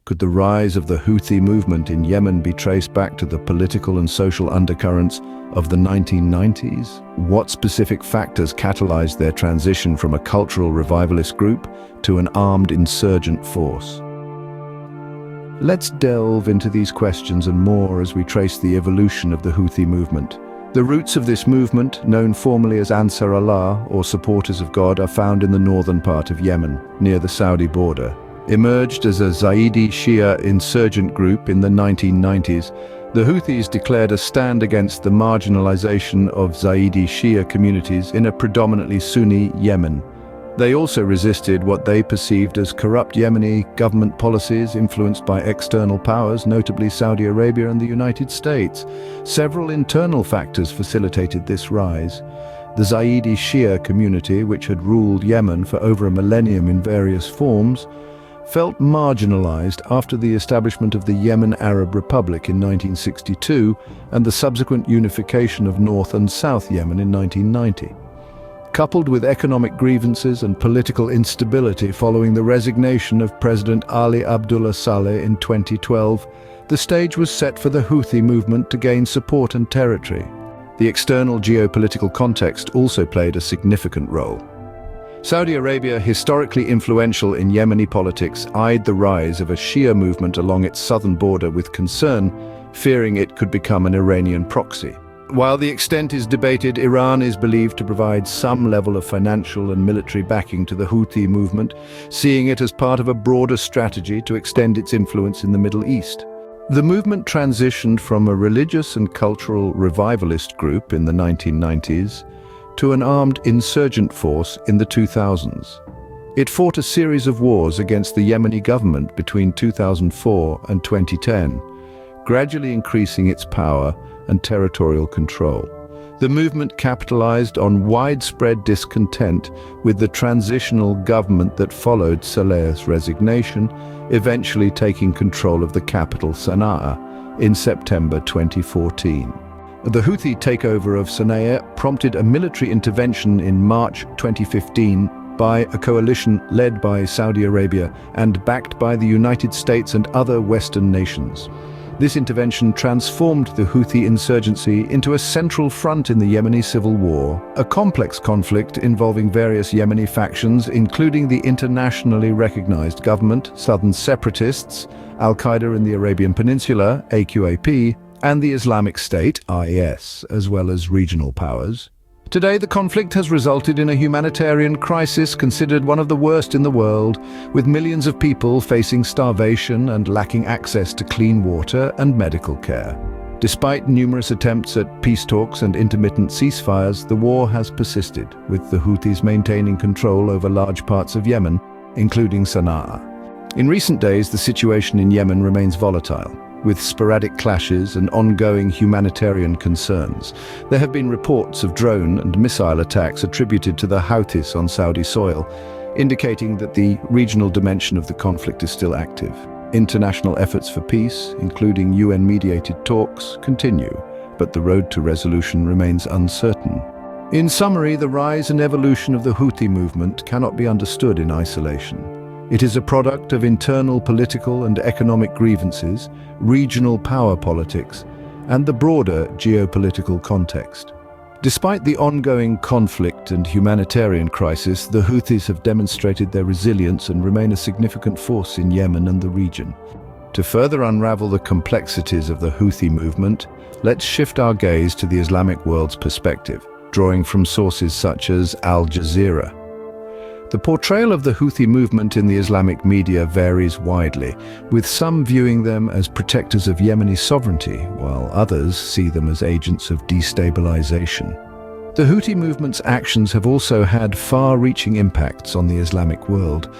Could the rise of the Houthi movement in Yemen be traced back to the political and social undercurrents of the 1990s? What specific factors catalyzed their transition from a cultural revivalist group to an armed insurgent force? Let's delve into these questions and more as we trace the evolution of the Houthi movement. The roots of this movement, known formally as Ansar Allah, or Supporters of God, are found in the northern part of Yemen, near the Saudi border. Emerged as a Zaidi Shia insurgent group in the 1990s, the Houthis declared a stand against the marginalization of Zaidi Shia communities in a predominantly Sunni Yemen. They also resisted what they perceived as corrupt Yemeni government policies influenced by external powers, notably Saudi Arabia and the United States. Several internal factors facilitated this rise. The Zaidi Shia community, which had ruled Yemen for over a millennium in various forms, felt marginalized after the establishment of the Yemen Arab Republic in 1962 and the subsequent unification of North and South Yemen in 1990. Coupled with economic grievances and political instability following the resignation of President Ali Abdullah Saleh in 2012, the stage was set for the Houthi movement to gain support and territory. The external geopolitical context also played a significant role. Saudi Arabia, historically influential in Yemeni politics, eyed the rise of a Shia movement along its southern border with concern, fearing it could become an Iranian proxy. While the extent is debated, Iran is believed to provide some level of financial and military backing to the Houthi movement, seeing it as part of a broader strategy to extend its influence in the Middle East. The movement transitioned from a religious and cultural revivalist group in the 1990s to an armed insurgent force in the 2000s. It fought a series of wars against the Yemeni government between 2004 and 2010, gradually increasing its power and territorial control. The movement capitalized on widespread discontent with the transitional government that followed Saleh's resignation, eventually taking control of the capital Sana'a in September 2014. The Houthi takeover of Sana'a prompted a military intervention in March 2015 by a coalition led by Saudi Arabia and backed by the United States and other Western nations. This intervention transformed the Houthi insurgency into a central front in the Yemeni civil war, a complex conflict involving various Yemeni factions, including the internationally recognized government, southern separatists, Al-Qaeda in the Arabian Peninsula, AQAP, and the Islamic State, IS, as well as regional powers. Today, the conflict has resulted in a humanitarian crisis considered one of the worst in the world, with millions of people facing starvation and lacking access to clean water and medical care. Despite numerous attempts at peace talks and intermittent ceasefires, the war has persisted, with the Houthis maintaining control over large parts of Yemen, including Sana'a. In recent days, the situation in Yemen remains volatile, with sporadic clashes and ongoing humanitarian concerns. There have been reports of drone and missile attacks attributed to the Houthis on Saudi soil, indicating that the regional dimension of the conflict is still active. International efforts for peace, including UN-mediated talks, continue, but the road to resolution remains uncertain. In summary, the rise and evolution of the Houthi movement cannot be understood in isolation. It is a product of internal political and economic grievances, regional power politics, and the broader geopolitical context. Despite the ongoing conflict and humanitarian crisis, the Houthis have demonstrated their resilience and remain a significant force in Yemen and the region. To further unravel the complexities of the Houthi movement, let's shift our gaze to the Islamic world's perspective, drawing from sources such as Al Jazeera. The portrayal of the Houthi movement in the Islamic media varies widely, with some viewing them as protectors of Yemeni sovereignty, while others see them as agents of destabilization. The Houthi movement's actions have also had far-reaching impacts on the Islamic world,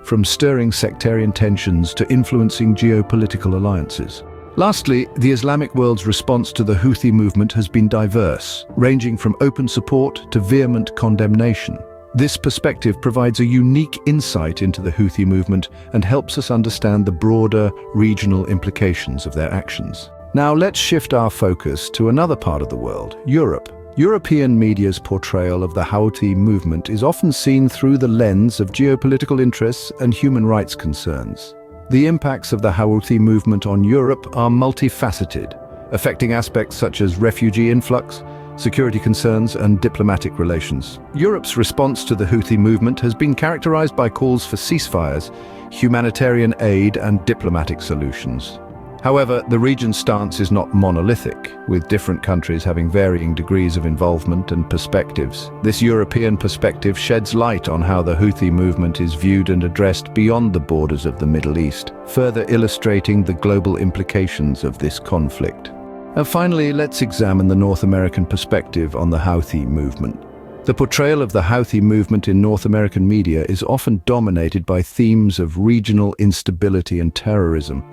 from stirring sectarian tensions to influencing geopolitical alliances. Lastly, the Islamic world's response to the Houthi movement has been diverse, ranging from open support to vehement condemnation. This perspective provides a unique insight into the Houthi movement and helps us understand the broader regional implications of their actions. Now let's shift our focus to another part of the world, Europe. European media's portrayal of the Houthi movement is often seen through the lens of geopolitical interests and human rights concerns. The impacts of the Houthi movement on Europe are multifaceted, affecting aspects such as refugee influx, security concerns, and diplomatic relations. Europe's response to the Houthi movement has been characterized by calls for ceasefires, humanitarian aid, and diplomatic solutions. However, the region's stance is not monolithic, with different countries having varying degrees of involvement and perspectives. This European perspective sheds light on how the Houthi movement is viewed and addressed beyond the borders of the Middle East, further illustrating the global implications of this conflict. And finally, let's examine the North American perspective on the Houthi movement. The portrayal of the Houthi movement in North American media is often dominated by themes of regional instability and terrorism.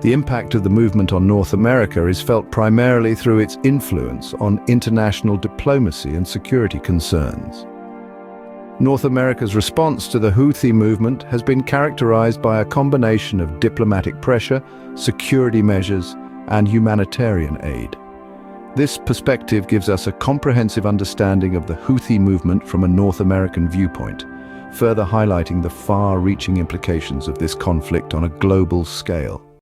The impact of the movement on North America is felt primarily through its influence on international diplomacy and security concerns. North America's response to the Houthi movement has been characterized by a combination of diplomatic pressure, security measures, and humanitarian aid. This perspective gives us a comprehensive understanding of the Houthi movement from a North American viewpoint, further highlighting the far-reaching implications of this conflict on a global scale.